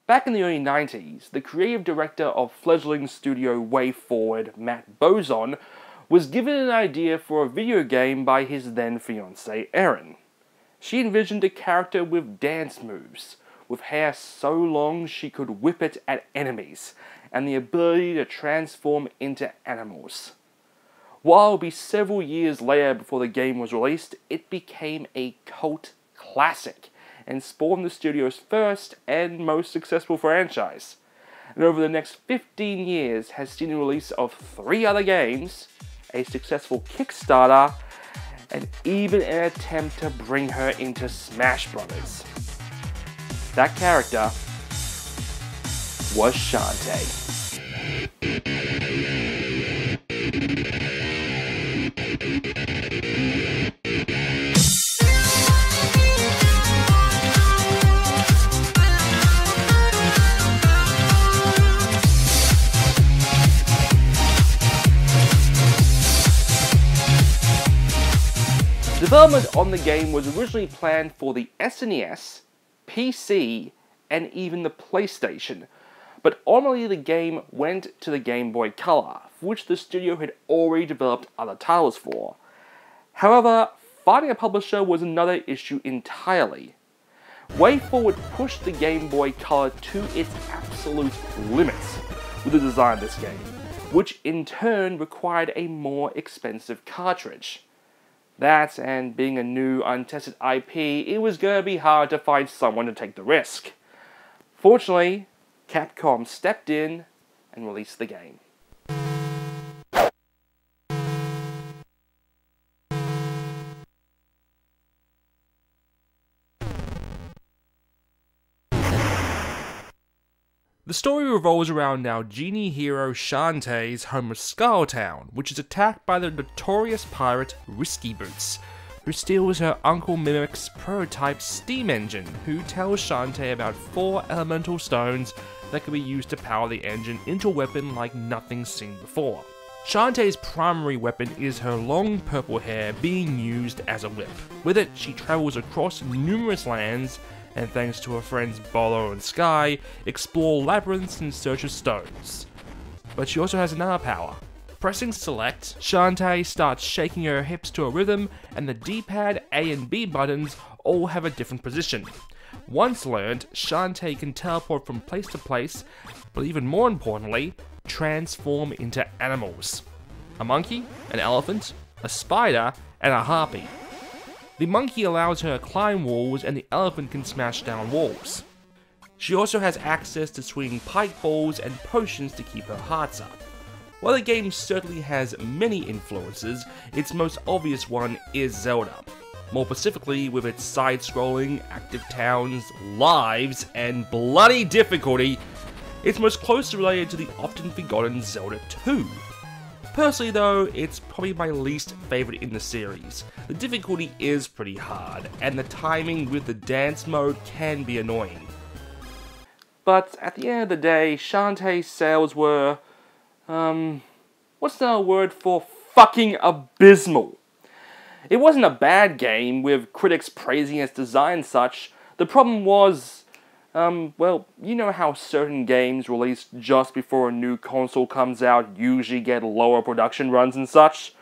Back in the early 90s, the creative director of fledgling studio WayForward, Matt Bozon, was given an idea for a video game by his then-fiancée Erin. She envisioned a character with dance moves, with hair so long she could whip it at enemies, and the ability to transform into animals. While it would be several years later before the game was released, it became a cult classic, and spawned the studio's first and most successful franchise. And over the next 15 years has seen the release of 3 other games, a successful Kickstarter, and even an attempt to bring her into Smash Brothers. That character was Shantae. Development on the game was originally planned for the SNES, PC, and even the PlayStation, but ultimately the game went to the Game Boy Color, for which the studio had already developed other titles for. However, finding a publisher was another issue entirely. WayForward pushed the Game Boy Color to its absolute limits with the design of this game, which in turn required a more expensive cartridge. That, and being a new, untested IP, it was going to be hard to find someone to take the risk. Fortunately, Capcom stepped in and released the game. The story revolves around now genie hero Shantae's home of Skulltown, which is attacked by the notorious pirate Risky Boots, who steals her Uncle Mimic's prototype steam engine, who tells Shantae about 4 elemental stones that can be used to power the engine into a weapon like nothing seen before. Shantae's primary weapon is her long purple hair being used as a whip. With it, she travels across numerous lands, and thanks to her friends Bolo and Sky, explore labyrinths in search of stones. But she also has another power. Pressing select, Shantae starts shaking her hips to a rhythm, and the D-pad A and B buttons all have a different position. Once learned, Shantae can teleport from place to place, but even more importantly, transform into animals. A monkey, an elephant, a spider, and a harpy. The monkey allows her to climb walls, and the elephant can smash down walls. She also has access to swinging pike balls and potions to keep her hearts up. While the game certainly has many influences, its most obvious one is Zelda. More specifically, with its side-scrolling, active towns, lives, and bloody difficulty, it's most closely related to the often forgotten Zelda 2. Personally though, it's probably my least favourite in the series. The difficulty is pretty hard, and the timing with the dance mode can be annoying. But at the end of the day, Shantae's sales were, what's the word for fucking abysmal? It wasn't a bad game, with critics praising its design and such. The problem was, well, you know how certain games released just before a new console comes out usually get lower production runs and such?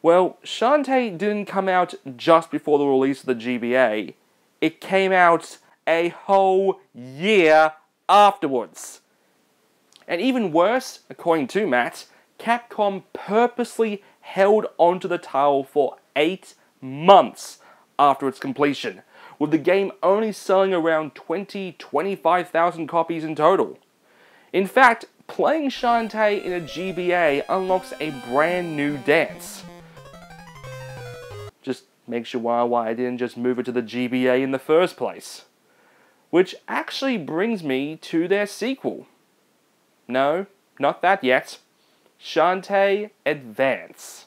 Well, Shantae didn't come out just before the release of the GBA. It came out a whole year afterwards. And even worse, according to Matt, Capcom purposely held onto the title for 8 months after its completion, with the game only selling around 20,000–25,000 copies in total. In fact, playing Shantae in a GBA unlocks a brand new dance. Just makes you wonder why I didn't just move it to the GBA in the first place. Which actually brings me to their sequel. No, not that yet. Shantae Advance.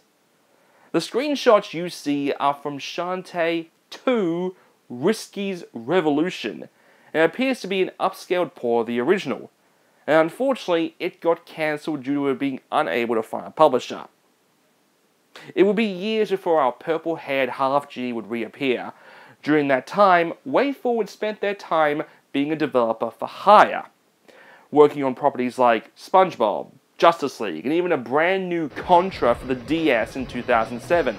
The screenshots you see are from Shantae 2 Risky's Revolution, and it appears to be an upscaled port of the original, and unfortunately it got cancelled due to it being unable to find a publisher. It would be years before our Purple Haired Half Genie would reappear. During that time, WayForward spent their time being a developer for hire. working on properties like SpongeBob, Justice League, and even a brand new Contra for the DS in 2007.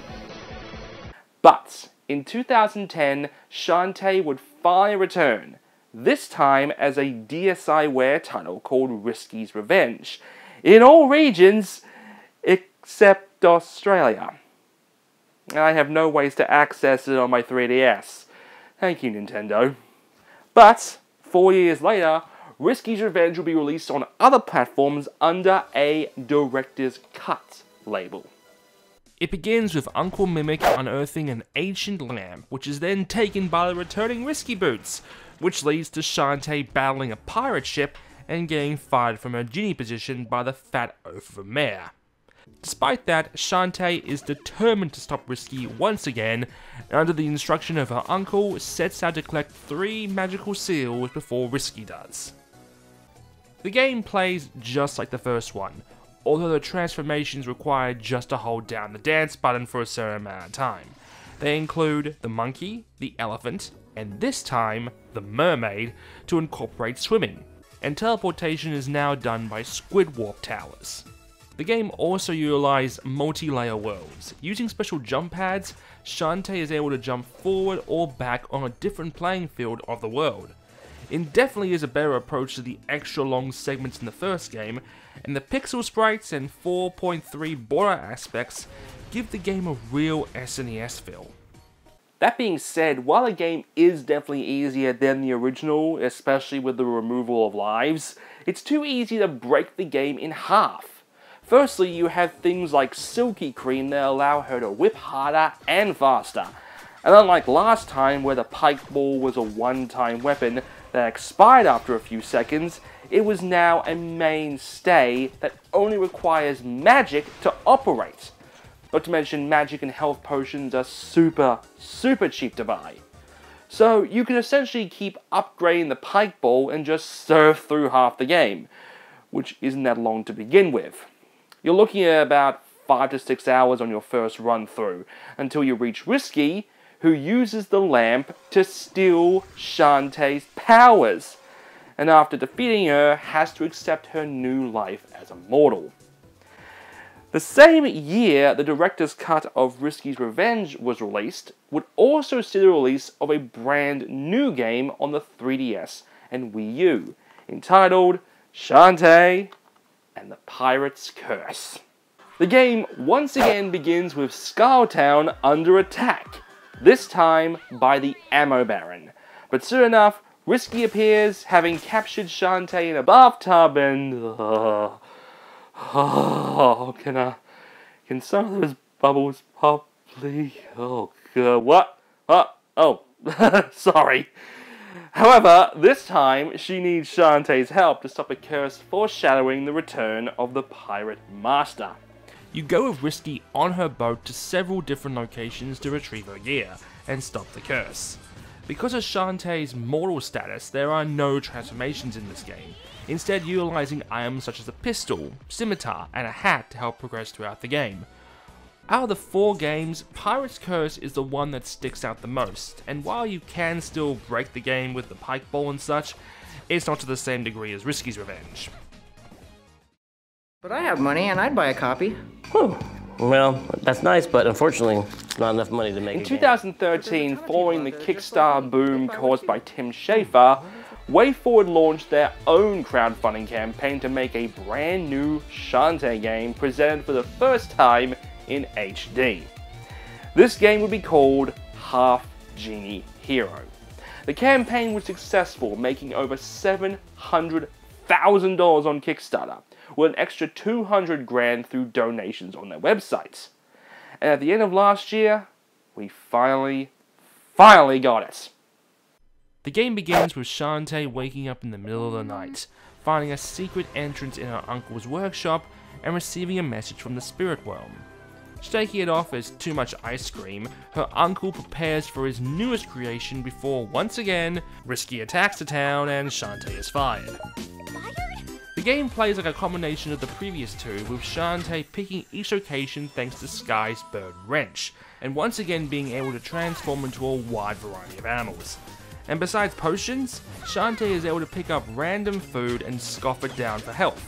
But in 2010, Shantae would finally return, this time as a DSiWare title called Risky's Revenge, in all regions except Australia. I have no ways to access it on my 3DS. Thank you, Nintendo. But 4 years later, Risky's Revenge will be released on other platforms under a Director's Cut label. It begins with Uncle Mimic unearthing an ancient lamp, which is then taken by the returning Risky Boots, which leads to Shantae battling a pirate ship and getting fired from her genie position by the fat oaf of a mayor. Despite that, Shantae is determined to stop Risky once again, and under the instruction of her uncle, sets out to collect 3 magical seals before Risky does. The game plays just like the first one, although the transformations require just to hold down the dance button for a certain amount of time. They include the monkey, the elephant, and this time, the mermaid, to incorporate swimming, and teleportation is now done by squid warp towers. The game also utilizes multi-layer worlds. Using special jump pads, Shantae is able to jump forward or back on a different playing field of the world. It definitely is a better approach to the extra long segments in the first game, and the pixel sprites and 4.3 border aspects give the game a real SNES feel. That being said, while the game is definitely easier than the original, especially with the removal of lives, it's too easy to break the game in half. Firstly, you have things like Silky Cream that allow her to whip harder and faster. And unlike last time where the pike ball was a one-time weapon that expired after a few seconds, it was now a mainstay that only requires magic to operate. Not to mention magic and health potions are super cheap to buy. So you can essentially keep upgrading the pike ball and just surf through half the game, which isn't that long to begin with. You're looking at about 5 to 6 hours on your first run through, until you reach Risky, who uses the lamp to steal Shantae's powers, and after defeating her, has to accept her new life as a mortal. The same year the director's cut of Risky's Revenge was released, would also see the release of a brand new game on the 3DS and Wii U, entitled Shantae and the Pirate's Curse. The game once again begins with Skulltown under attack, this time by the Ammo Baron. But soon enough, Risky appears, having captured Shantae in a bathtub and... can some of those bubbles pop, please? Oh, God, what? Oh, sorry. However, this time, she needs Shantae's help to stop a curse foreshadowing the return of the Pirate Master. You go with Risky on her boat to several different locations to retrieve her gear and stop the curse. Because of Shantae's mortal status, there are no transformations in this game, instead utilizing items such as a pistol, scimitar, and a hat to help progress throughout the game. Out of the 4 games, Pirate's Curse is the one that sticks out the most, and while you can still break the game with the pike ball and such, it's not to the same degree as Risky's Revenge. But I have money and I'd buy a copy. Well, that's nice, but unfortunately, it's not enough money to make In 2013, following the Kickstarter boom caused by Tim Schafer, WayForward launched their own crowdfunding campaign to make a brand new Shantae game presented for the first time in HD. This game would be called Half Genie Hero. The campaign was successful, making over $700,000 on Kickstarter, with an extra $200,000 through donations on their website. And at the end of last year, we finally got it. The game begins with Shantae waking up in the middle of the night, finding a secret entrance in her uncle's workshop, and receiving a message from the spirit world. Shaking it off as too much ice cream, her uncle prepares for his newest creation before once again, Risky attacks the town and Shantae is fired. The game plays like a combination of the previous two, with Shantae picking each location thanks to Sky's bird wrench, and once again being able to transform into a wide variety of animals. And besides potions, Shantae is able to pick up random food and scoff it down for health.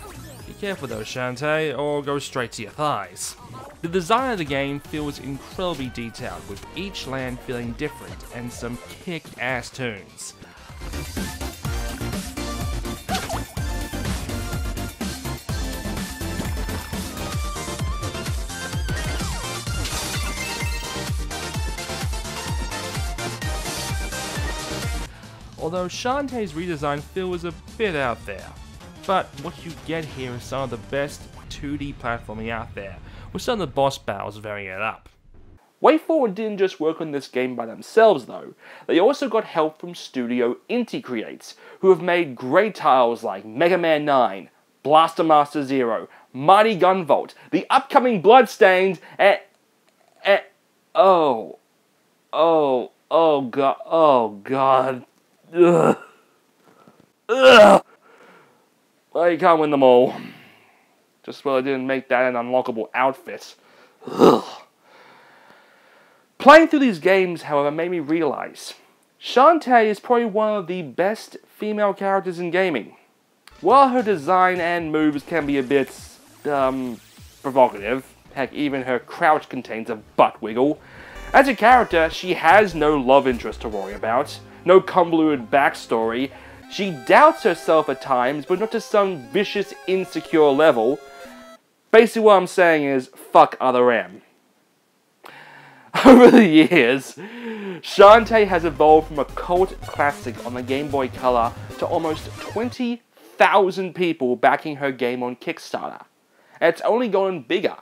Be careful though, Shantae, or go straight to your thighs. The design of the game feels incredibly detailed, with each land feeling different and some kick-ass tunes. Although Shantae's redesign feels a bit out there. But what you get here is some of the best 2D platforming out there, with some of the boss battles varying it up. WayForward didn't just work on this game by themselves though, they also got help from Studio Inti Creates, who have made great titles like Mega Man 9, Blaster Master Zero, Mighty Gunvolt, the upcoming Bloodstained, and oh god. Ugh. Ugh. Well, you can't win them all. Just well I didn't make that an unlockable outfit. Ugh. Playing through these games, however, made me realize Shantae is probably one of the best female characters in gaming. While her design and moves can be a bit, provocative, heck, even her crouch contains a butt wiggle, as a character, she has no love interest to worry about. No convoluted backstory. She doubts herself at times, but not to some vicious, insecure level. Basically what I'm saying is, fuck other M. Over the years, Shantae has evolved from a cult classic on the Game Boy Color to almost 20,000 people backing her game on Kickstarter. And it's only gotten bigger.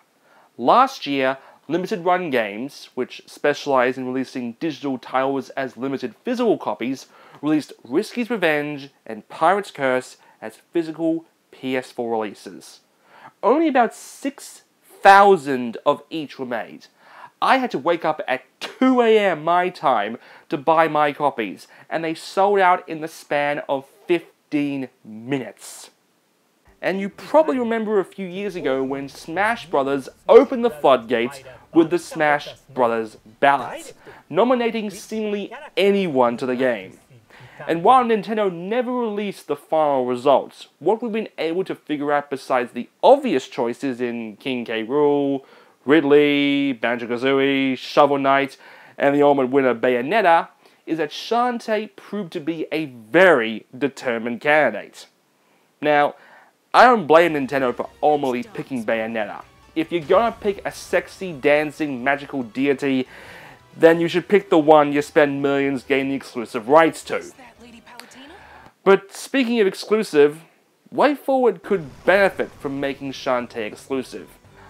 Last year, Limited Run Games, which specialize in releasing digital titles as limited physical copies, released Risky's Revenge and Pirate's Curse as physical PS4 releases. Only about 6,000 of each were made. I had to wake up at 2 AM my time to buy my copies, and they sold out in the span of 15 minutes. And you probably remember a few years ago when Smash Bros. Opened the floodgates with the Smash Bros. Ballot, nominating seemingly anyone to the game. And while Nintendo never released the final results, what we've been able to figure out besides the obvious choices in King K. Rool, Ridley, Banjo-Kazooie, Shovel Knight, and the ultimate winner Bayonetta, is that Shantae proved to be a very determined candidate. Now, I don't blame Nintendo for ultimately picking Bayonetta. If you're gonna pick a sexy, dancing, magical deity, then you should pick the one you spend millions gaining exclusive rights to. But speaking of exclusive, WayForward could benefit from making Shantae exclusive.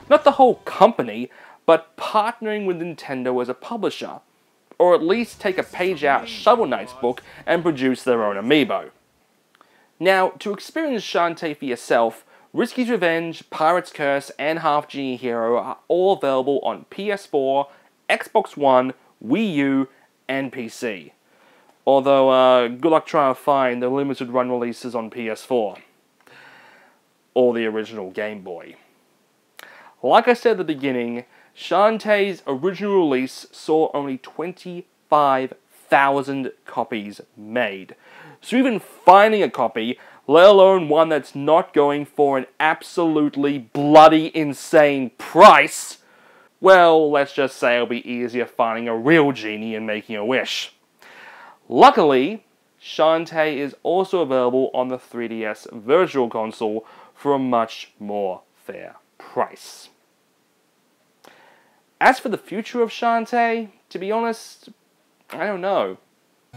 Not the whole company, but partnering with Nintendo as a publisher. Or at least take a page out of Shovel Knight's book and produce their own amiibo. Now, to experience Shantae for yourself, Risky's Revenge, Pirate's Curse, and Half Genie Hero are all available on PS4, Xbox One, Wii U, and PC. Although, good luck trying to find the limited run releases on PS4. Or the original Game Boy. Like I said at the beginning, Shantae's original release saw only 25,000 copies made. So even finding a copy, let alone one that's not going for an absolutely bloody insane price, well, let's just say it'll be easier finding a real genie and making a wish. Luckily, Shantae is also available on the 3DS Virtual Console for a much more fair price. As for the future of Shantae, to be honest, I don't know.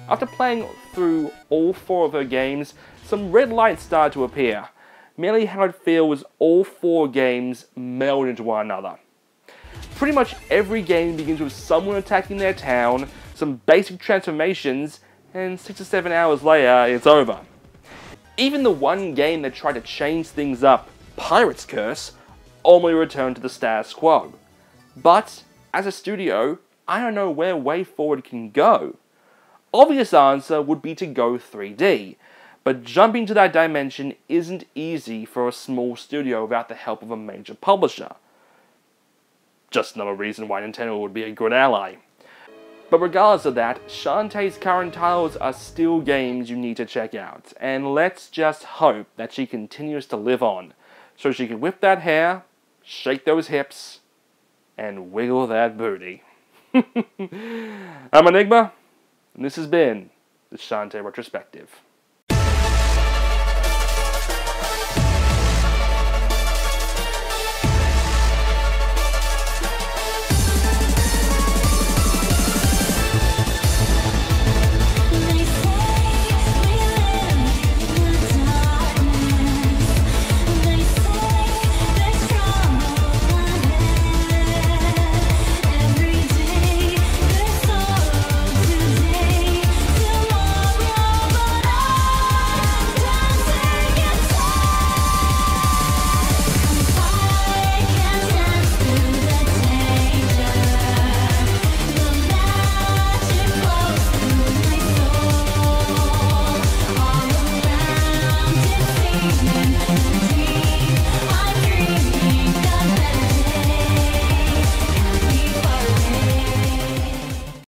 After playing through all 4 of her games, some red lights started to appear, merely how it feels all 4 games meld into one another. Pretty much every game begins with someone attacking their town, some basic transformations, and 6 or 7 hours later, it's over. Even the one game that tried to change things up, Pirate's Curse, only returned to the status quo. But, as a studio, I don't know where WayForward can go. Obvious answer would be to go 3D, but jumping to that dimension isn't easy for a small studio without the help of a major publisher. Just another reason why Nintendo would be a good ally. But regardless of that, Shantae's current titles are still games you need to check out, and let's just hope that she continues to live on, so she can whip that hair, shake those hips, and wiggle that booty. I'm Enigma, and this has been the Shantae Retrospective.